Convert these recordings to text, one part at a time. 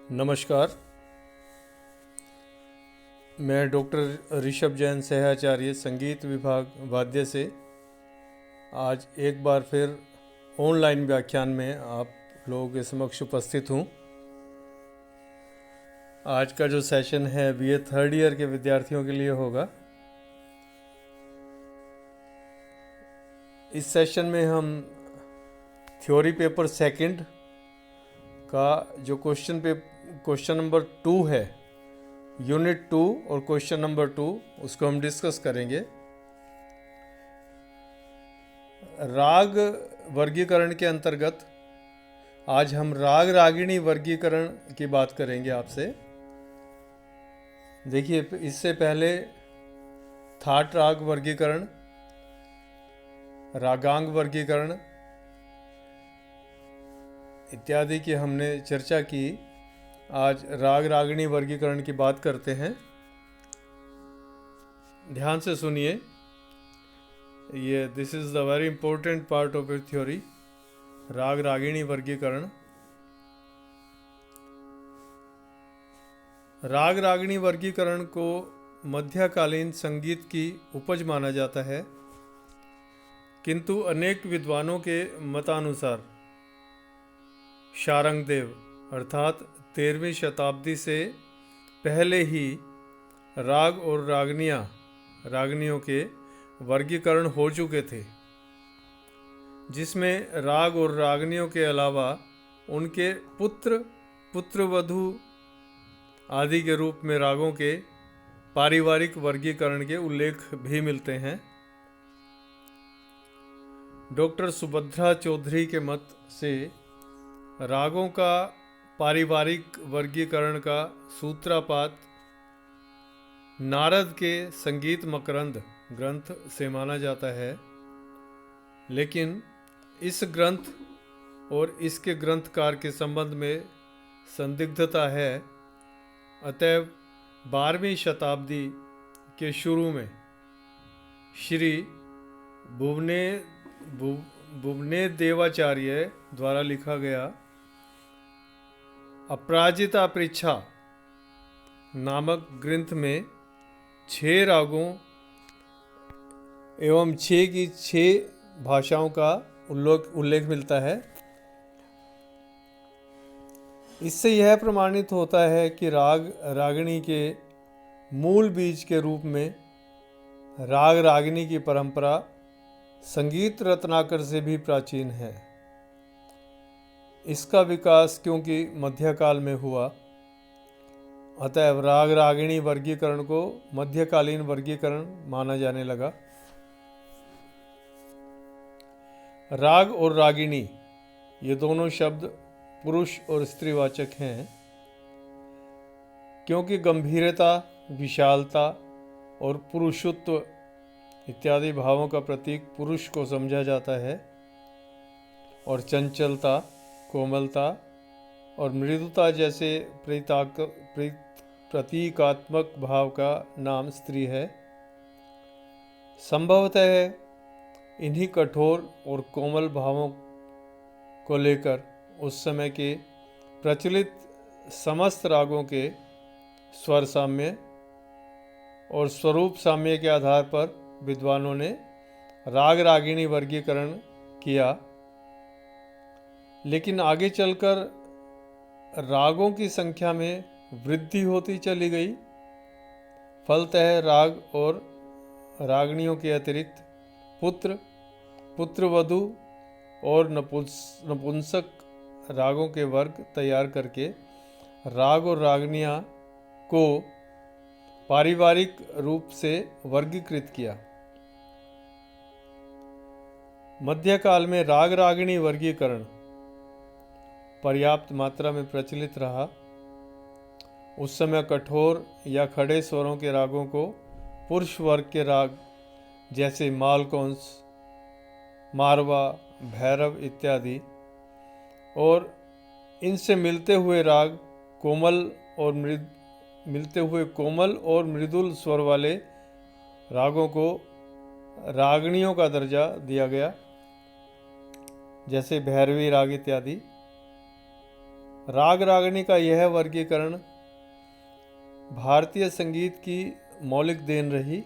नमस्कार। मैं डॉक्टर ऋषभ जैन सहआचार्य संगीत विभाग वाद्य से आज एक बार फिर ऑनलाइन व्याख्यान में आप लोगों के समक्ष उपस्थित हूँ। आज का जो सेशन है बीए थर्ड ईयर के विद्यार्थियों के लिए होगा। इस सेशन में हम थ्योरी पेपर सेकंड का जो क्वेश्चन नंबर 2 है, यूनिट 2 और क्वेश्चन नंबर 2 उसको हम डिस्कस करेंगे। राग वर्गीकरण के अंतर्गत आज हम राग रागिणी वर्गीकरण की बात करेंगे आपसे। देखिए, इससे पहले थाट राग वर्गीकरण, रागांग वर्गीकरण इत्यादि की हमने चर्चा की। आज राग रागिणी वर्गीकरण की बात करते हैं। ध्यान से सुनिए, ये this is the very important part of your theory, राग रागिणी वर्गीकरण। राग रागिणी वर्गीकरण को मध्यकालीन संगीत की उपज माना जाता है, किंतु अनेक विद्वानों के मतानुसार शारंगदेव अर्थात 13वीं शताब्दी से पहले ही राग और रागनियों के वर्गीकरण हो चुके थे, जिसमें राग और रागनियों के अलावा उनके पुत्रवधू आदि के रूप में रागों के पारिवारिक वर्गीकरण के उल्लेख भी मिलते हैं। डॉक्टर सुभद्रा चौधरी के मत से रागों का पारिवारिक वर्गीकरण का सूत्रपात नारद के संगीत मकरंद ग्रंथ से माना जाता है, लेकिन इस ग्रंथ और इसके ग्रंथकार के संबंध में संदिग्धता है। अतएव 12वीं शताब्दी के शुरू में श्री भुवने देवाचार्य द्वारा लिखा गया अपराजिता पृच्छा नामक ग्रंथ में 6 रागों एवं 6 की 6 भाषाओं का उल्लेख मिलता है। इससे यह प्रमाणित होता है कि राग रागिणी के मूल बीज के रूप में राग रागिणी की परंपरा संगीत रत्नाकर से भी प्राचीन है। इसका विकास क्योंकि मध्यकाल में हुआ, अतएव राग रागिणी वर्गीकरण को मध्यकालीन वर्गीकरण माना जाने लगा। राग और रागिणी ये दोनों शब्द पुरुष और स्त्रीवाचक हैं, क्योंकि गंभीरता, विशालता और पुरुषत्व इत्यादि भावों का प्रतीक पुरुष को समझा जाता है, और चंचलता, कोमलता और मृदुता जैसे प्रतीकात्मक भाव का नाम स्त्री है। संभवतः इन्हीं कठोर और कोमल भावों को लेकर उस समय के प्रचलित समस्त रागों के स्वर साम्य और स्वरूप साम्य के आधार पर विद्वानों ने राग रागिणी वर्गीकरण किया। लेकिन आगे चलकर रागों की संख्या में वृद्धि होती चली गई। फलतः राग और रागनियों के अतिरिक्त पुत्रवधू और नपुंसक रागों के वर्ग तैयार करके राग और रागनियां को पारिवारिक रूप से वर्गीकृत किया। मध्यकाल में राग रागिणी वर्गीकरण पर्याप्त मात्रा में प्रचलित रहा। उस समय कठोर या खड़े स्वरों के रागों को पुरुष वर्ग के राग जैसे मालकौंस, मारवा, भैरव इत्यादि और इनसे मिलते हुए कोमल और मृदुल स्वर वाले रागों को रागनियों का दर्जा दिया गया, जैसे भैरवी राग इत्यादि। राग रागनी का यह वर्गीकरण भारतीय संगीत की मौलिक देन रही,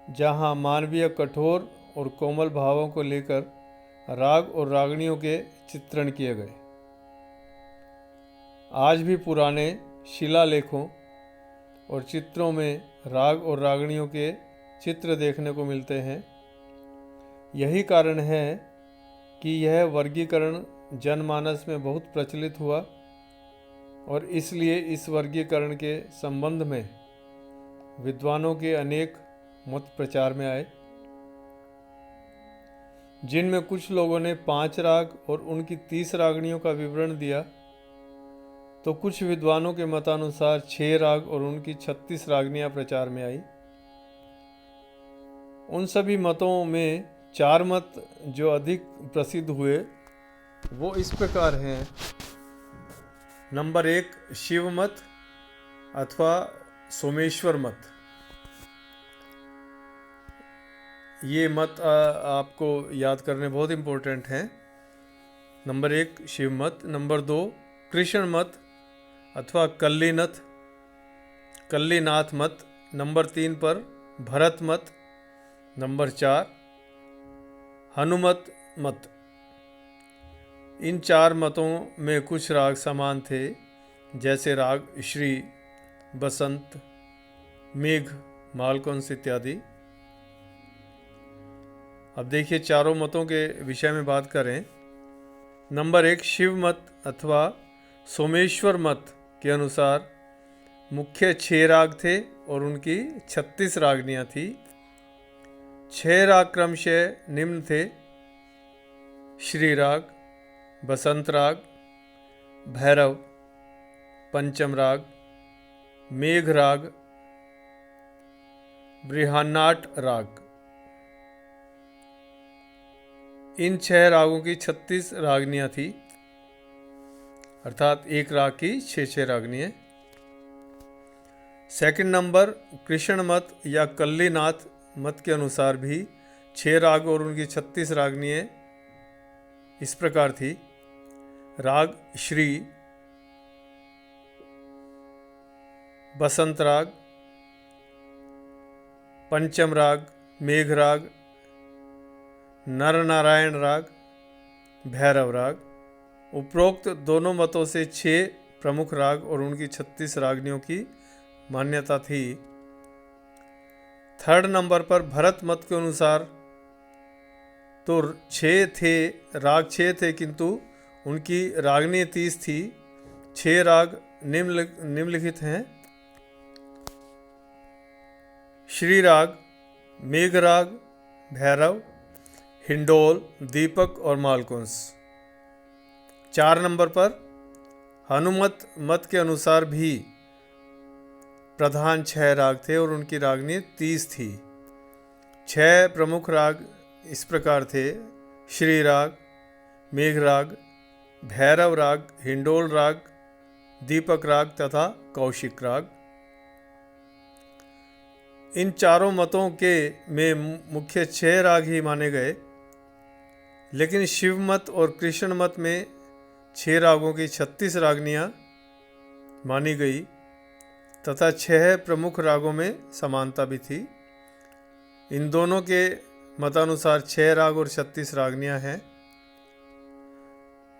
जहाँ मानवीय कठोर और कोमल भावों को लेकर राग और रागनियों के चित्रण किए गए। आज भी पुराने शिलालेखों और चित्रों में राग और रागनियों के चित्र देखने को मिलते हैं। यही कारण है कि यह वर्गीकरण जनमानस में बहुत प्रचलित हुआ और इसलिए इस वर्गीकरण के संबंध में विद्वानों के अनेक मत प्रचार में आए, जिनमें कुछ लोगों ने 5 राग और उनकी 30 रागनियों का विवरण दिया, तो कुछ विद्वानों के मतानुसार 6 राग और उनकी 36 रागनियां प्रचार में आई। उन सभी मतों में 4 मत जो अधिक प्रसिद्ध हुए वो इस प्रकार हैं। नंबर 1 शिव मत अथवा सोमेश्वर मत। ये मत आपको याद करने बहुत इम्पोर्टेंट हैं। नंबर 1 शिव मत, नंबर 2 कृष्ण मत अथवा कल्लीनाथ मत, नंबर 3 पर भरत मत, नंबर 4 हनुमत मत। इन 4 मतों में कुछ राग समान थे, जैसे राग श्री, बसंत, मेघ, मालकुंस इत्यादि। अब देखिए चारों मतों के विषय में बात करें। नंबर 1 शिव मत अथवा सोमेश्वर मत के अनुसार मुख्य 6 राग थे और उनकी 36 रागनियां थी। 6 राग क्रमशः निम्न थे: श्री राग, बसंत राग, भैरव, पंचम राग, मेघ राग, बृहन्नाट राग। इन 6 रागों की 36 रागनियां थी, अर्थात एक राग की 6 रागनियां। सेकंड नंबर कृष्ण मत या कल्लीनाथ मत के अनुसार भी 6 राग और उनकी 36 रागनियां इस प्रकार थी: राग श्री, बसंत राग, पंचम राग, मेघ राग, नर नारायण राग, भैरव राग। उपरोक्त दोनों मतों से 6 प्रमुख राग और उनकी 36 रागनियों की मान्यता थी। थर्ड नंबर पर भरत मत के अनुसार तो 6 थे, राग 6 थे, किंतु उनकी रागनी 30 थी। 6 राग निम्नलिखित हैं: श्री राग, मेघ राग, भैरव, हिंडोल, दीपक और मालकुंस। 4 नंबर पर हनुमत मत के अनुसार भी प्रधान 6 राग थे और उनकी रागनी 30 थी। 6 प्रमुख राग इस प्रकार थे: श्री राग, मेघ राग, भैरव राग, हिंडोल राग, दीपक राग तथा कौशिक राग। इन चारों मतों के में मुख्य 6 राग ही माने गए, लेकिन शिव मत और कृष्ण मत में 6 रागों की 36 रागनियां मानी गई तथा 6 प्रमुख रागों में समानता भी थी। इन दोनों के मतानुसार 6 राग और 36 रागनियां हैं।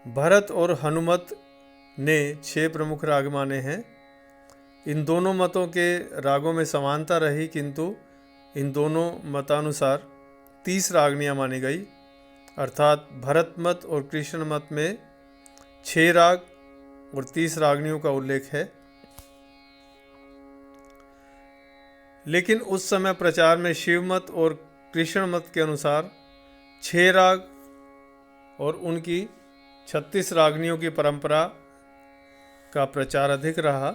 भरत और हनुमत ने 6 प्रमुख राग माने हैं। इन दोनों मतों के रागों में समानता रही, किंतु इन दोनों मतानुसार 30 रागनियां मानी गई, अर्थात भरत मत और कृष्ण मत में 6 राग और 30 रागनियों का उल्लेख है। लेकिन उस समय प्रचार में शिव मत और कृष्ण मत के अनुसार 6 राग और उनकी 36 रागनियों की परंपरा का प्रचार अधिक रहा,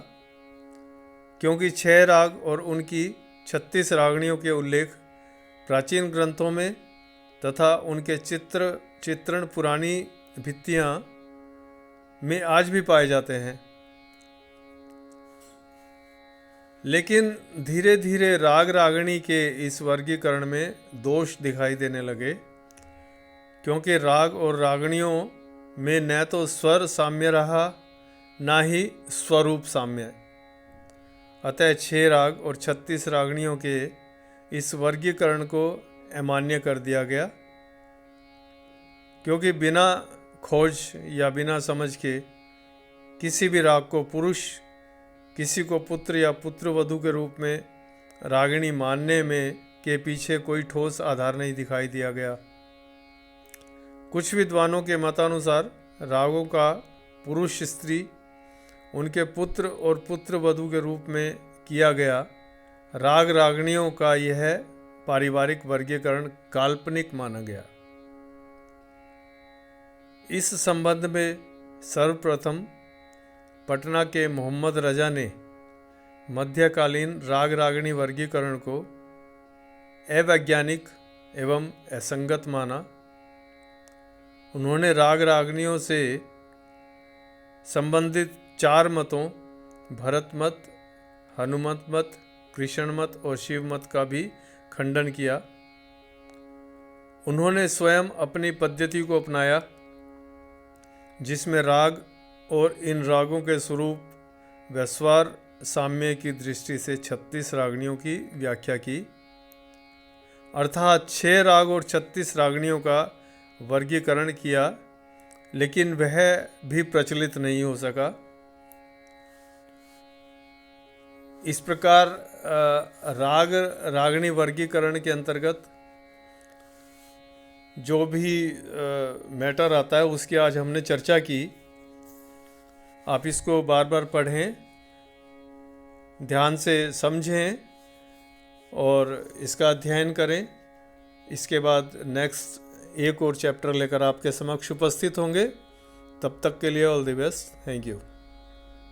क्योंकि 6 राग और उनकी 36 रागनियों के उल्लेख प्राचीन ग्रंथों में तथा उनके चित्रण पुरानी भित्तियां में आज भी पाए जाते हैं। लेकिन धीरे धीरे राग रागनी के इस वर्गीकरण में दोष दिखाई देने लगे, क्योंकि राग और रागनियों में न तो स्वर साम्य रहा ना ही स्वरूप साम्य। अतः 6 राग और 36 रागणियों के इस वर्गीकरण को अमान्य कर दिया गया, क्योंकि बिना खोज या बिना समझ के किसी भी राग को पुरुष, किसी को पुत्र या पुत्र वधू के रूप में रागिणी मानने में के पीछे कोई ठोस आधार नहीं दिखाई दिया गया। कुछ विद्वानों के मतानुसार रागों का पुरुष स्त्री, उनके पुत्र और पुत्र वधू के रूप में किया गया राग रागणियों का यह पारिवारिक वर्गीकरण काल्पनिक माना गया। इस संबंध में सर्वप्रथम पटना के मोहम्मद रजा ने मध्यकालीन राग रागणी वर्गीकरण को अवैज्ञानिक एवं असंगत माना। उन्होंने राग रागनियों से संबंधित 4 मतों, भरत मत, हनुमत मत, कृष्ण मत और शिव मत का भी खंडन किया। उन्होंने स्वयं अपनी पद्धति को अपनाया, जिसमें राग और इन रागों के स्वरूप व स्वर साम्य की दृष्टि से 36 रागनियों की व्याख्या की। अर्थात 6 राग और 36 रागनियों का वर्गीकरण किया, लेकिन वह भी प्रचलित नहीं हो सका। इस प्रकार राग रागणी वर्गीकरण के अंतर्गत जो भी मैटर आता है उसकी आज हमने चर्चा की। आप इसको बार बार पढ़ें, ध्यान से समझें और इसका अध्ययन करें। इसके बाद नेक्स्ट एक और चैप्टर लेकर आपके समक्ष उपस्थित होंगे। तब तक के लिए all the best. Thank you.